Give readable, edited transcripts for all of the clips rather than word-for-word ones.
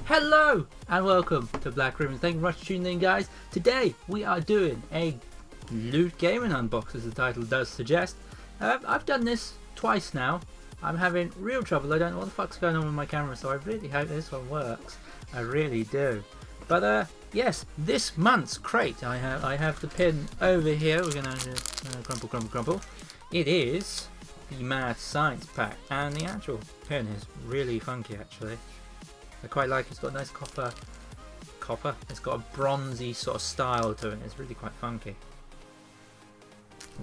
Hello and welcome to Black Ribbon. Thank you very much for tuning in, guys. Today we are doing a loot gaming unbox, as the title does suggest. I've done this twice now. I'm having real trouble. I don't know what the fuck's going on with my camera, so I really hope this one works. I really do. But yes, this month's crate, I have the pin over here. We're gonna crumple. It is the Mad Science Pack, and the actual pin is really funky actually. I quite like it. It's got a nice copper. It's got a bronzy sort of style to it. It's really quite funky.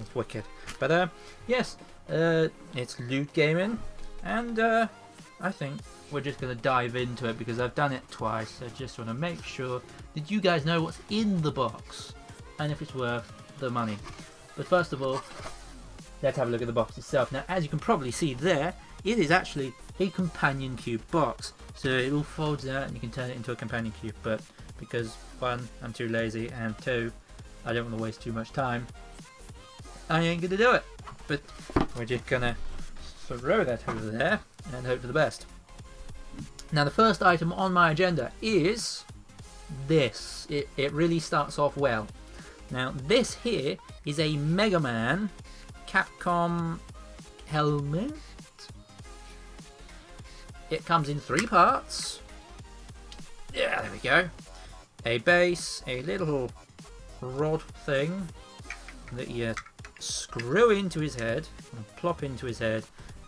It's wicked. But yes, it's loot gaming, and I think we're just going to dive into it because I've done it twice. I just want to make sure that you guys know what's in the box and if it's worth the money. But first of all, let's have a look at the box itself. Now, as you can probably see there, it is actually a companion cube box. So it all folds out and you can turn it into a companion cube. But because one, I'm too lazy, and two, I don't want to waste too much time, I ain't gonna do it. But we're just gonna throw that over there and hope for the best. Now the first item on my agenda is this. It really starts off well. Now this here is a Mega Man Capcom helmet. It comes in 3 parts. Yeah, there we go. A base, a little rod thing that you screw into his head and plop into his head,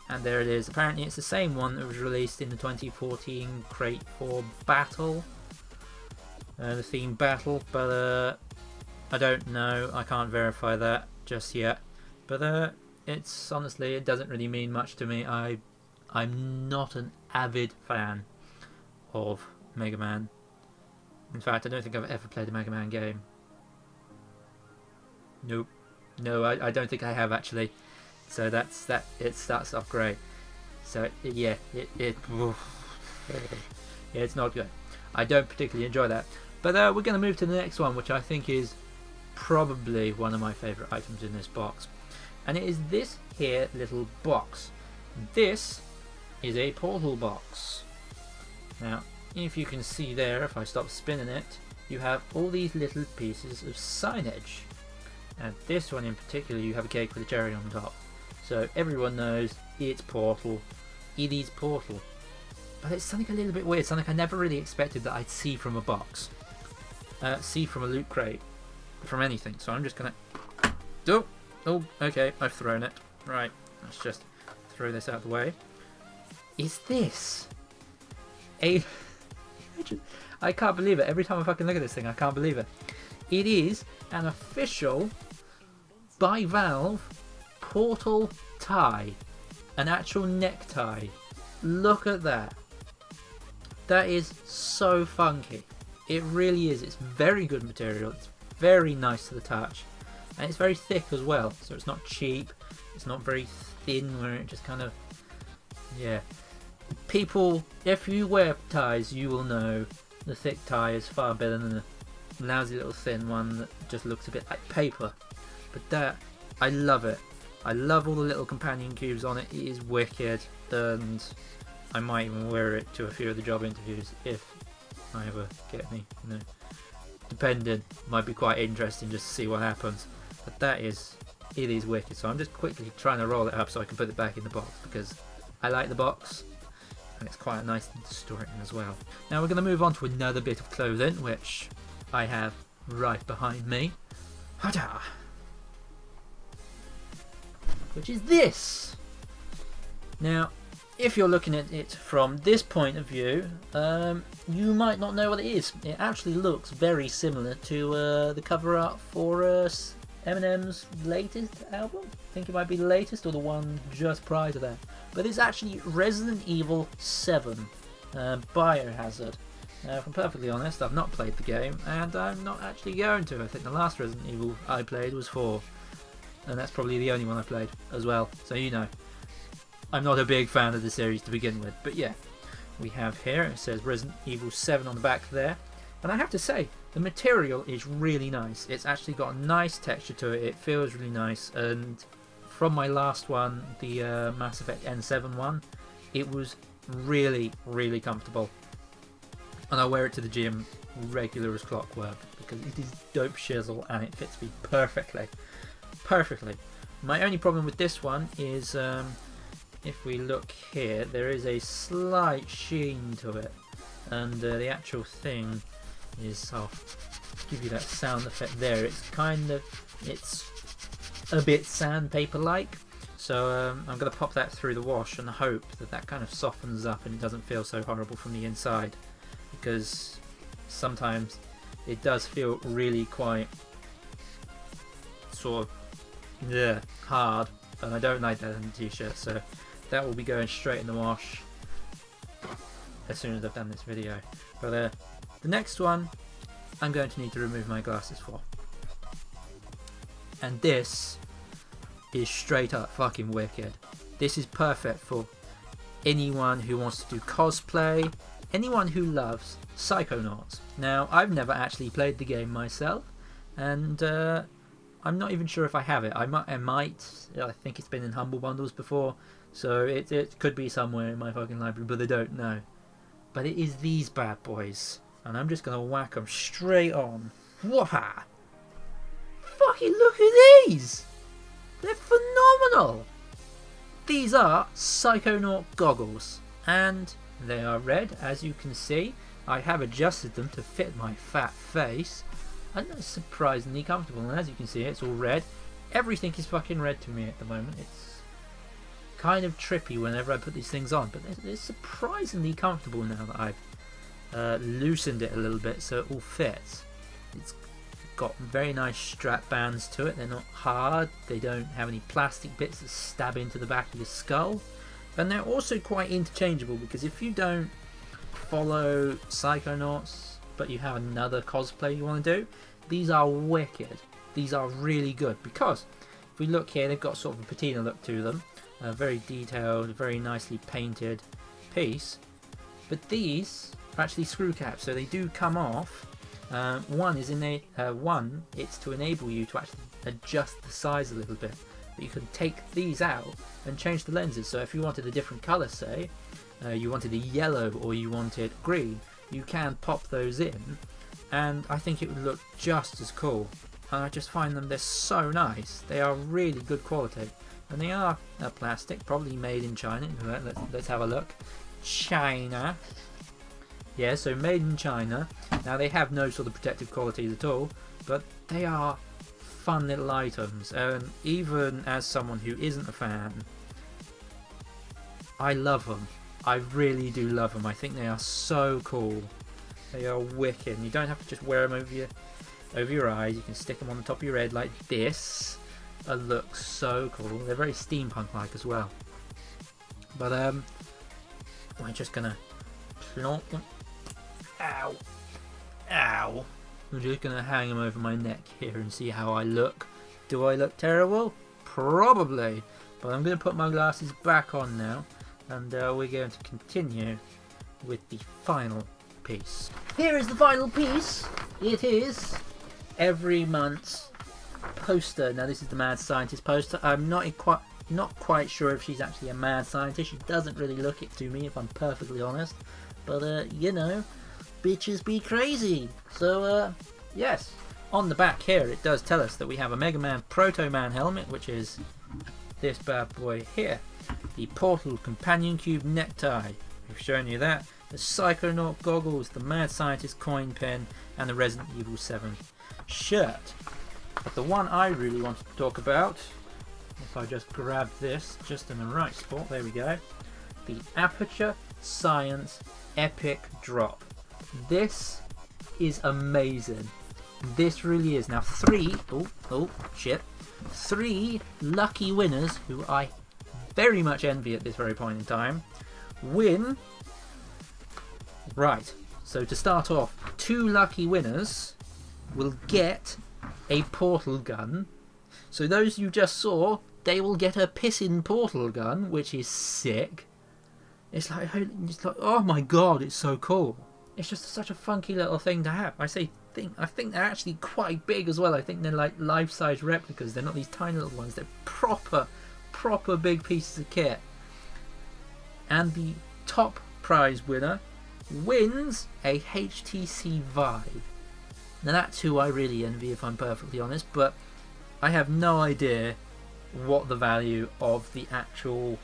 and there it is. Apparently it's the same one that was released in the 2014 Crate 4 Battle, the theme battle, but I don't know, I can't verify that just yet, but it's honestly, it doesn't really mean much to me. I'm not an avid fan of Mega Man. In fact, I don't think I've ever played a Mega Man game. Nope. No, I don't think I have actually. So that's that. It starts off great. So yeah, it's not good. I don't particularly enjoy that. But we're going to move to the next one, which I think is probably one of my favourite items in this box, and it is this here little box. This is a portal box. Now, if you can see there, if I stop spinning it, you have all these little pieces of signage. And this one in particular, you have a cake with a cherry on top. So everyone knows it's Portal. It is Portal. But it's something a little bit weird, something I never really expected that I'd see from a box. See from a loot crate. From anything. So I'm just gonna... Oh, okay, I've thrown it. Right, let's just throw this out of the way. Is this a... I can't believe it. Every time I fucking look at this thing, I can't believe it. It is an official, by Valve, Portal tie. An actual necktie. Look at that. That is so funky. It really is. It's very good material. It's very nice to the touch. And it's very thick as well. So it's not cheap. It's not very thin where it just kind of... Yeah. People, if you wear ties, you will know the thick tie is far better than the lousy little thin one that just looks a bit like paper. But that, I love it. I love all the little companion cubes on it. It is wicked, and I might even wear it to a few of the job interviews if I ever get any, you know. Depending, might be quite interesting just to see what happens. But that is, it is wicked. So I'm just quickly trying to roll it up so I can put it back in the box because I like the box. And it's quite a nice thing to store it in as well. Now we're going to move on to another bit of clothing, which I have right behind me. Hada! Which is this! Now, if you're looking at it from this point of view, you might not know what it is. It actually looks very similar to the cover art for Eminem's latest album. I think it might be the latest or the one just prior to that. But it's actually Resident Evil 7 Biohazard. Now, if I'm perfectly honest, I've not played the game, and I'm not actually going to. I think the last Resident Evil I played was 4, and that's probably the only one I played as well. So you know, I'm not a big fan of the series to begin with. But yeah, we have here, it says Resident Evil 7 on the back there. And I have to say, the material is really nice. It's actually got a nice texture to it. It feels really nice. And from my last one, the Mass Effect N7 one, it was really, really comfortable. and I wear it to the gym regular as clockwork because it is dope shizzle and it fits me perfectly. My only problem with this one is if we look here, there is a slight sheen to it, and the actual thing is, I'll give you that sound effect there, it's a bit sandpaper like, so I'm going to pop that through the wash and hope that that kind of softens up and it doesn't feel so horrible from the inside, because sometimes it does feel really quite sort of hard, and I don't like that in the t-shirt, so that will be going straight in the wash as soon as I've done this video. But the next one I'm going to need to remove my glasses for, and this is straight up fucking wicked. This is perfect for anyone who wants to do cosplay, anyone who loves Psychonauts. Now, I've never actually played the game myself, and I'm not even sure if I have it. I might. I think it's been in Humble Bundles before, so it could be somewhere in my fucking library, but I don't know. But it is these bad boys, and I'm just gonna whack them straight on. Whoppa! Fucking look at these! They're phenomenal! These are Psychonaut goggles, and they are red, as you can see. I have adjusted them to fit my fat face, and they're surprisingly comfortable, and as you can see, it's all red. Everything is fucking red to me at the moment. It's kind of trippy whenever I put these things on, but they're surprisingly comfortable now that I've loosened it a little bit so it all fits. It's got very nice strap bands to it. They're not hard, they don't have any plastic bits that stab into the back of your skull, and they're also quite interchangeable, because if you don't follow Psychonauts but you have another cosplay you want to do, these are wicked. These are really good, because if we look here, they've got sort of a patina look to them, a very detailed, very nicely painted piece, but these are actually screw caps, so they do come off. One it's to enable you to actually adjust the size a little bit, but you can take these out and change the lenses. So if you wanted a different colour, say you wanted a yellow or you wanted green, you can pop those in, and I think it would look just as cool. And I just find they're so nice. They are really good quality, and they are plastic, probably made in China. Let's have a look. China. Yeah, so made in China. Now, they have no sort of protective qualities at all, but they are fun little items, and even as someone who isn't a fan, I love them. I really do love them. I think they are so cool. They are wicked. You don't have to just wear them over your eyes. You can stick them on the top of your head like this. It looks so cool. They're very steampunk-like as well. But we're just gonna plonk them. Ow! Ow! I'm just gonna hang them over my neck here and see how I look. Do I look terrible? Probably. But I'm gonna put my glasses back on now, and we're going to continue with the final piece. Here is the final piece. It is every month's poster. Now, this is the Mad Scientist poster. I'm not quite sure if she's actually a mad scientist. She doesn't really look it to me, if I'm perfectly honest. But you know, bitches be crazy. So yes, on the back here it does tell us that we have a Mega Man Proto Man helmet, which is this bad boy here. The Portal Companion Cube necktie, we've shown you that. The Psychonaut goggles, the Mad Scientist coin pin, and the Resident Evil 7 shirt. But the one I really wanted to talk about, if I just grab this just in the right spot, there we go. The Aperture Science Epic Drop. This is amazing. This really is. Now three lucky winners, who I very much envy at this very point in time, win. Right, so to start off, 2 lucky winners will get a portal gun. So those you just saw, they will get a pissing portal gun, which is sick. It's like, oh my god, it's so cool. It's just such a funky little thing to have. I think they're actually quite big as well. I think they're like life-size replicas. They're not these tiny little ones. They're proper big pieces of kit. And the top prize winner wins a HTC Vive. Now that's who I really envy, if I'm perfectly honest, but I have no idea what the value of the actual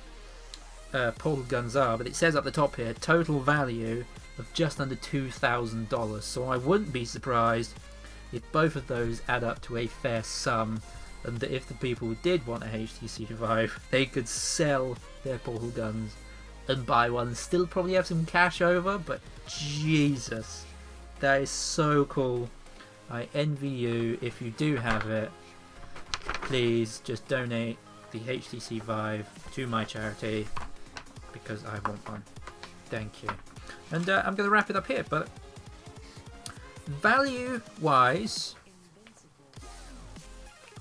portal guns are, but it says up the top here, total value of just under $2,000, so I wouldn't be surprised if both of those add up to a fair sum, and that if the people did want a HTC Vive, they could sell their portal guns and buy one and still probably have some cash over. But Jesus, that is so cool. I envy you. If you do have it, please just donate the HTC Vive to my charity, because I want one. Thank you. And I'm going to wrap it up here, but value wise,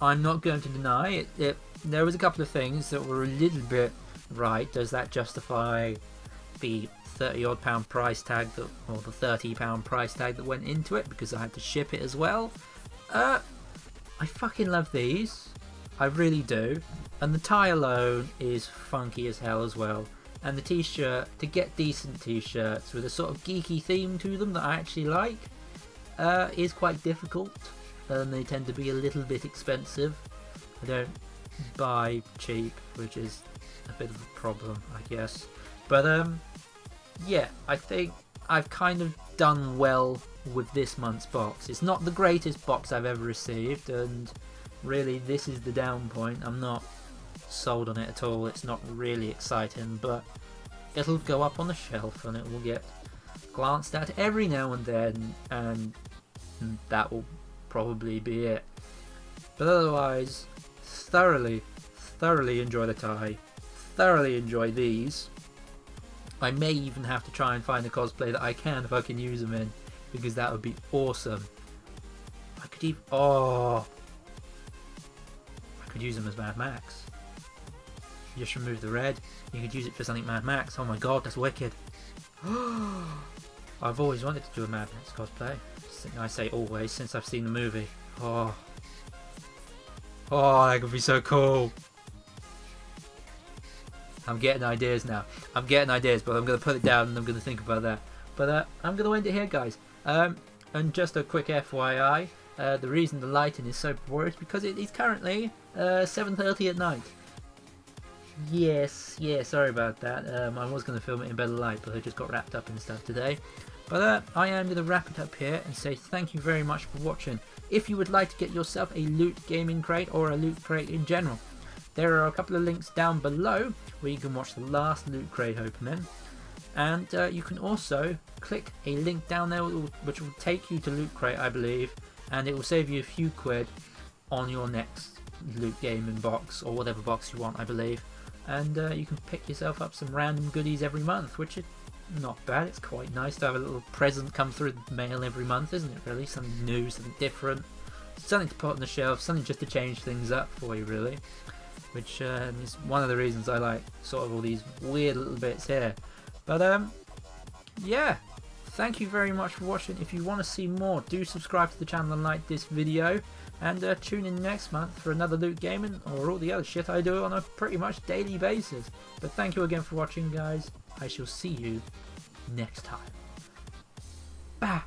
I'm not going to deny it. There was a couple of things that were a little bit right. Does that justify the £30 odd price tag that, or the £30 price tag that went into it, because I had to ship it as well? I fucking love these, I really do, and the tie alone is funky as hell as well. And the t-shirt, to get decent t-shirts with a sort of geeky theme to them that I actually like, is quite difficult, and they tend to be a little bit expensive. I don't buy cheap, which is a bit of a problem, I guess. But yeah, I think I've kind of done well with this month's box. It's not the greatest box I've ever received, and really this is the down point. I'm not sold on it at all. It's not really exciting, but it'll go up on the shelf and it will get glanced at every now and then, and that will probably be it. But otherwise, thoroughly enjoy the tie, thoroughly enjoy these. I may even have to try and find a cosplay that I can if I can use them in, because that would be awesome. I could even, I could use them as Mad Max. Just remove the red, you could use it for something Mad Max. Oh my god, that's wicked. I've always wanted to do a Mad Max cosplay. I say always, since I've seen the movie. Oh, that could be so cool. I'm getting ideas now. I'm getting ideas, but I'm going to put it down and I'm going to think about that. But I'm going to end it here, guys. And just a quick FYI, the reason the lighting is so poor is because it is currently 7:30 at night. Yes, sorry about that. I was going to film it in better light, but I just got wrapped up in stuff today. But I am going to wrap it up here and say thank you very much for watching. If you would like to get yourself a Loot Gaming Crate or a Loot Crate in general, there are a couple of links down below where you can watch the last Loot Crate opening. And you can also click a link down there which will take you to Loot Crate, I believe, and it will save you a few quid on your next Loot Gaming box, or whatever box you want, I believe. And you can pick yourself up some random goodies every month, which is not bad. It's quite nice to have a little present come through the mail every month, isn't it, really? Something new, something different, something to put on the shelf, something just to change things up for you, really. Which is one of the reasons I like sort of all these weird little bits here. But yeah, thank you very much for watching. If you want to see more, do subscribe to the channel and like this video. And tune in next month for another Loot Gaming or all the other shit I do on a pretty much daily basis. But thank you again for watching, guys. I shall see you next time. Bye.